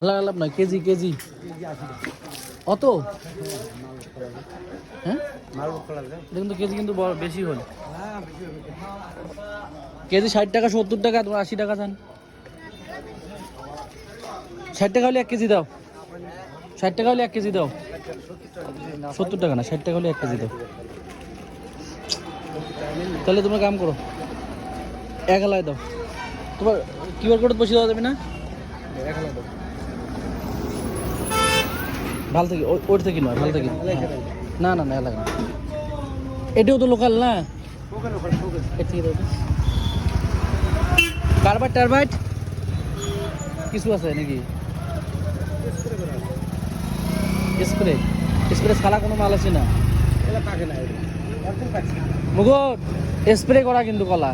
লাভ না, KG KG অত। হ্যাঁ দেখুন তো, কেজি কিন্তু বেশি হল। কেজি 60 টাকা 70 টাকা, তোমার 80 টাকা চান। 60 টাকা হলে 1 কেজি দাও। 60 টাকা হলে 1 কেজি দাও। 70 টাকা না, 60 টাকা হলে 1 কেজি দাও। তাহলে তোমরা কাম করো, 1 হালায় দাও। তোমার কিউআর কোড পয়সা দেওয়া যাবে না? 1 হালায় দাও। ভাল থেকে ওর থেকে নয়, ভাল থেকে। না না না লাগে না, এটাও তো লোকাল না। কার্বাইড টারবাইড কিছু আছে নাকি? স্প্রে স্প্রে ছাড়া কোনো মাল আছে না মুগো? স্প্রে করা কিন্তু কলা।